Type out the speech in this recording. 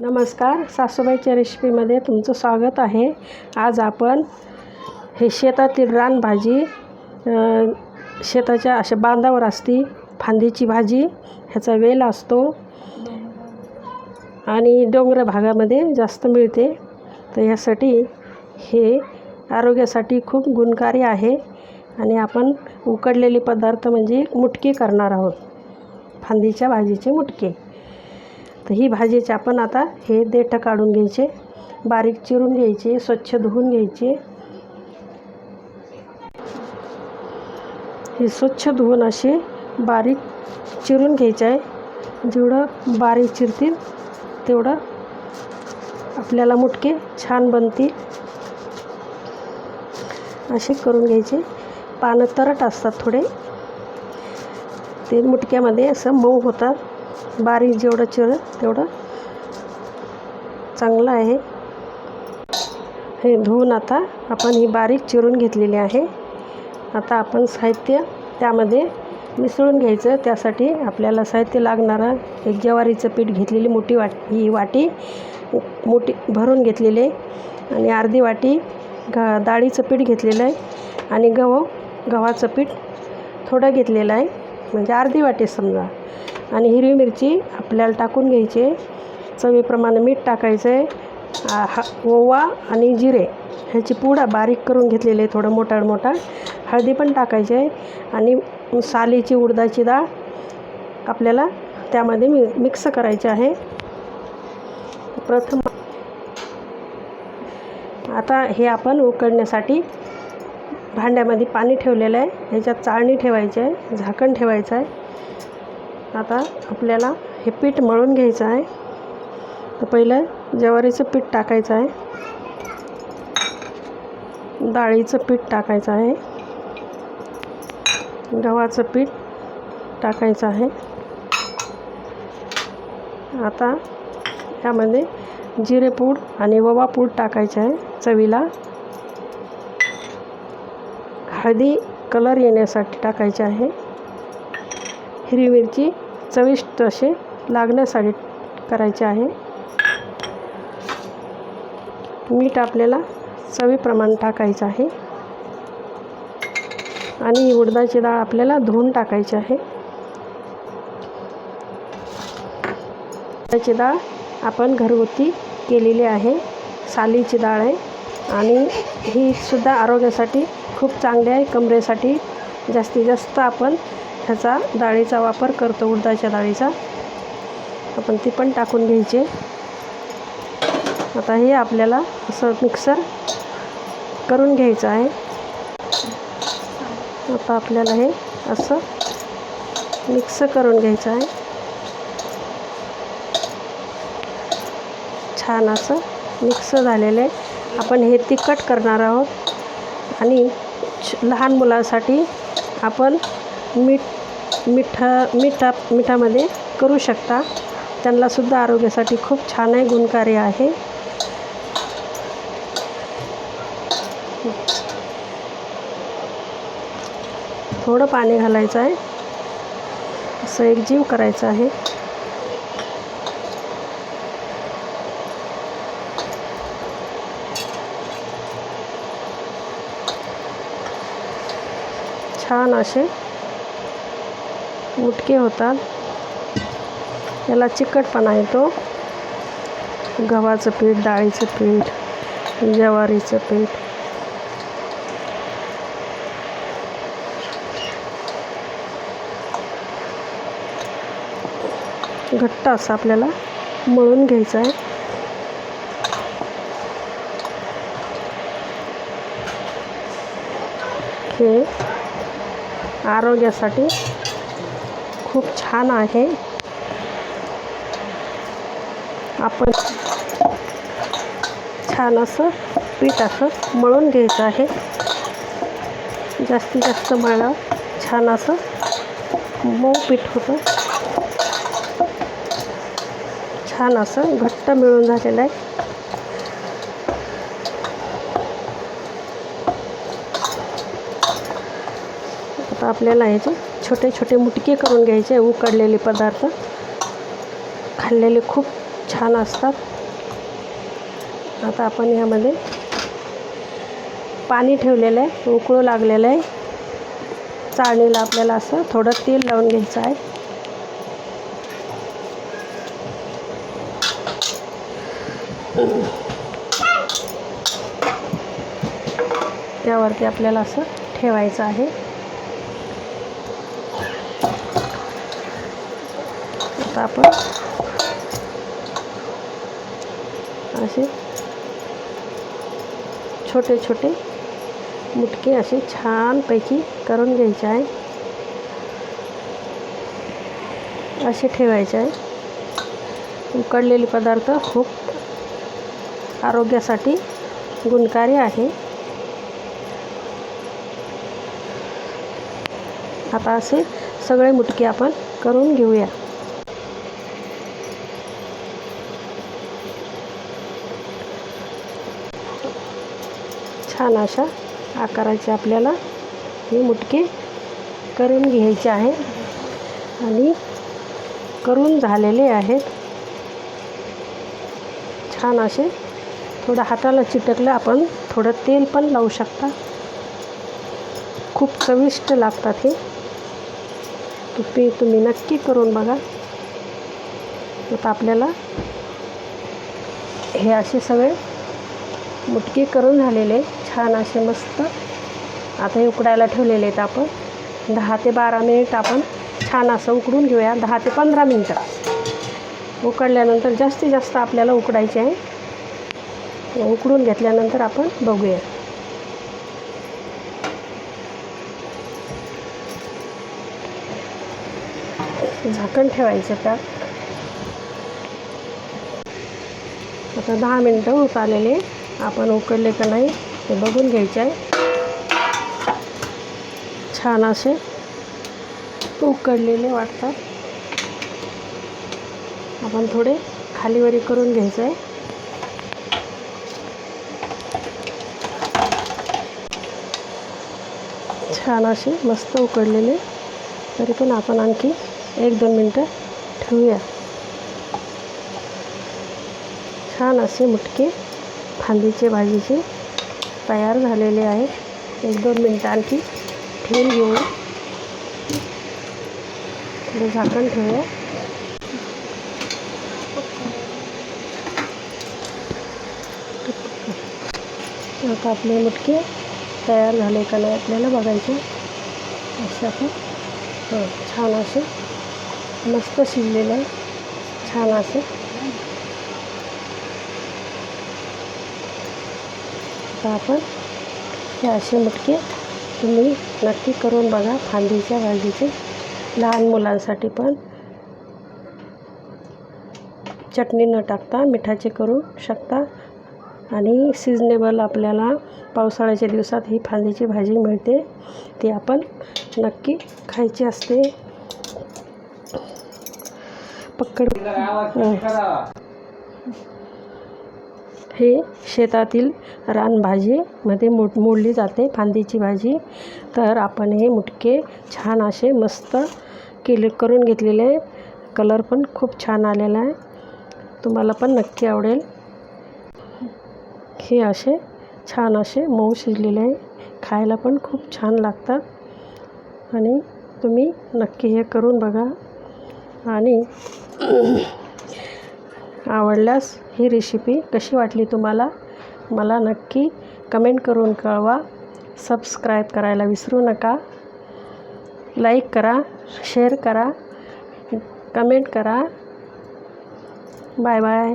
नमस्कार, सासूबाईच्या रेसिपीमध्ये तुमचं स्वागत आहे। आज आपण हे शेतातील रानभाजी, शेताच्या अशा बांधावर असती फांदीची भाजी, ह्याचा वेल असतो आणि डोंगर भागामध्ये जास्त मिळते। तर यासाठी हे आरोग्यासाठी खूप गुणकारी आहे आणि आपण उकडलेले पदार्थ म्हणजे मुटके करणार आहोत, फांदीच्या भाजीचे मुटके। तर ही भाजीचे आपण आता हे देठ काढून घ्यायचे, बारीक चिरून घ्यायचे, स्वच्छ धुवून घ्यायचे। हे स्वच्छ धुवून असे बारीक चिरून घ्यायचे आहे। जेवढं बारीक चिरतील तेवढं आपल्याला मुटके छान बनतील। असे करून घ्यायचे। पानं तरट असतात थोडे, ते मुटक्यामध्ये असं मऊ होतात। बारीक जेवढं चिरलं तेवढं चांगलं आहे। हे धुवून आता आपण ही बारीक चिरून घेतलेली आहे। आता आपण साहित्य त्यामध्ये मिसळून घ्यायचं। त्यासाठी आपल्याला साहित्य लागणारं एक ज्वारीचं पीठ घेतलेली मोठी ही वाटी मोठी भरून घेतलेली आणि अर्धी वाटी डाळीचं पीठ घेतलेलं आहे आणि गव्हाचं पीठ थोडं घेतलेलं आहे, म्हणजे अर्धी वाटी समजा। आणि हिरवी मिरची आपल्याला टाकून घ्यायची, चवीप्रमाणे मीठ टाकायचं आहे, ओवा आणि जिरे ह्याची पूड बारीक करून घेतलेली आहे, थोडं मोठा हळदी पण टाकायची आहे आणि सालीची उडदाची डाळ आपल्याला त्यामध्ये मिक्स करायची आहे। प्रथम आता हे आपण उकडण्यासाठी भांड्यामध्ये पाणी ठेवलेलं आहे, ह्याच्यात चाळणी ठेवायची आहे, झाकण ठेवायचं आहे। आता आपल्याला हे पीठ मळून घ्यायचं आहे। तर पहिलं ज्वारीचं पीठ टाकायचं आहे, डाळीचं पीठ टाकायचं आहे, गव्हाचं पीठ टाकायचं आहे। आता त्यामध्ये जिरेपूड आणि ओवा पूड टाकायचं आहे चवीला। हळदी कलर येण्यासाठी टाकायचे आहे। हिरवी मिरची चविष्ट असे लागण्यासाठी करायचे आहे। मीठ आपल्याला चवीप्रमाणे टाकायचं आहे आणि उडदाची डाळ आपल्याला धुवून टाकायची आहे। उडदाची डाळ आपण घरगुती केलेली आहे, सालीची डाळ आहे आणि ही सुद्धा आरोग्यासाठी खूप चांगली आहे। कमरेसाठी जास्तीत जास्त आपण ह्याचा डाळीचा वापर करतो, उडदाच्या डाळीचा। आपण ती पण टाकून घ्यायची। आता हे आपल्याला असं मिक्सर करून घ्यायचं आहे। आता आपल्याला हे असं मिक्स करून घ्यायचं आहे, छान असं मिक्स झालेलं आहे। आपण हे तिखट करणार आहोत आणि लहान मुलांसाठी आपण मिठामध्ये करू शकता, त्यांनासुद्धा आरोग्यासाठी खूप छान आहे, गुणकारी आहे। थोडं पाणी घालायचं आहे, असं एकजीव करायचं आहे। छान असे मुटके होतात, याला चिकटपणा येतो। गव्हाचं पीठ, डाळीचं पीठ, ज्वारीचं पीठ घट्ट असं आपल्याला मळून घ्यायचं आहे। हे आरोग्यासाठी खूप छान आहे। आपण छान असं पीठ असं मळून घ्यायचं आहे, जास्तीत जास्त मळलं छान असं मऊ पीठ होतं। छान असं घट्ट मिळून झालेलं आहे। आता आपल्याला ह्याचे छोटे छोटे मुटके करून घ्यायचे। उकडलेले पदार्थ खाल्लेले खूप छान असतात. आता आपण यामध्ये पाणी ठेवलेलं आहे, उकळू लागलेलं आहे. चाळणीला आपल्याला असं थोडं तेल लावून घ्यायचं आहे. त्यावरती आपल्याला असं ठेवायचं आहे. आता आपण असे छोटे छोटे मुटके असे छानपैकी करून घ्यायचे आहे. असे ठेवायचे आहे. उकडलेले पदार्थ खूप आरोग्यासाठी गुणकारी आहे. आता असे सगळे मुटके आपण करून घेऊया. छान अशा आकाराचे आपल्याला हे मुटके करून घ्यायचे आहे. आणि करून झालेले आहेत. छान असे थोडं हाताला चिटकलं आपण थोडं तेल पण लावू शकता. खूप चविष्ट लागतात हे. तुम्ही नक्की करून बघा. आता आपल्याला हे असे सगळे मुटके करून झालेले छान असे मस्त. आता हे उकडायला ठेवलेले आहेत. आपण 10 ते 12 मिनिट आपण छान असं उकडून घेऊया. 10 ते 15 मिनटं उकडल्यानंतर जास्तीत जास्त आपल्याला उकडायचे आहे. उकडून घेतल्यानंतर आपण बघूया. झाकण ठेवायचं त्यात. आता 10 मिनटं होत आलेले. आपण उकडले का नाही ते बघून घ्यायचे आहे. छान असे उकडलेले वाटतात. आपण थोडे खालीवरी करून घ्यायचं आहे. छान असे मस्त उकडलेले. तरी पण आपण आणखी 1-2 मिनटं ठेवूया. छान असे मुटके फांदीचे भाजीचे तयार झालेले आहेत. 1-2 मिनटं आणखी ठेवून घेऊ. थोडं झाकण ठेवूया. आता आपले मुटके तयार झाले का नाही आपल्याला बघायचे. असे आपण छान असे मस्त शिजलेले आहे. छान असे आता आपण हे असे मुटके तुम्ही नक्की करून बघा. फांदीच्या भाजीचे लहान मुलांसाठी पण चटणी न टाकता मिठाचे करू शकता. आणि सिजनेबल आपल्याला पावसाळ्याच्या दिवसात ही फांदीची भाजी मिळते. ती आपण नक्की खायची असते. हे शेतातील रानभाजीमध्ये मोडली जाते फांदीची भाजी. तर आपण हे मुटके छान असे मस्त करून घेतलेले आहे. कलर पण खूप छान आलेला आहे. तुम्हाला पण नक्की आवडेल. हे असे छान असे मऊ शिजलेले आहे. खायला पण खूप छान लागतात. आणि तुम्ही नक्की हे करून बघा. आणि आवडल्यास ही रेसिपी कशी वाटली तुम्हाला मला नक्की कमेंट करून कळवा. सबस्क्राईब करायला विसरू नका. लाईक करा, शेअर करा, कमेंट करा. Bye bye.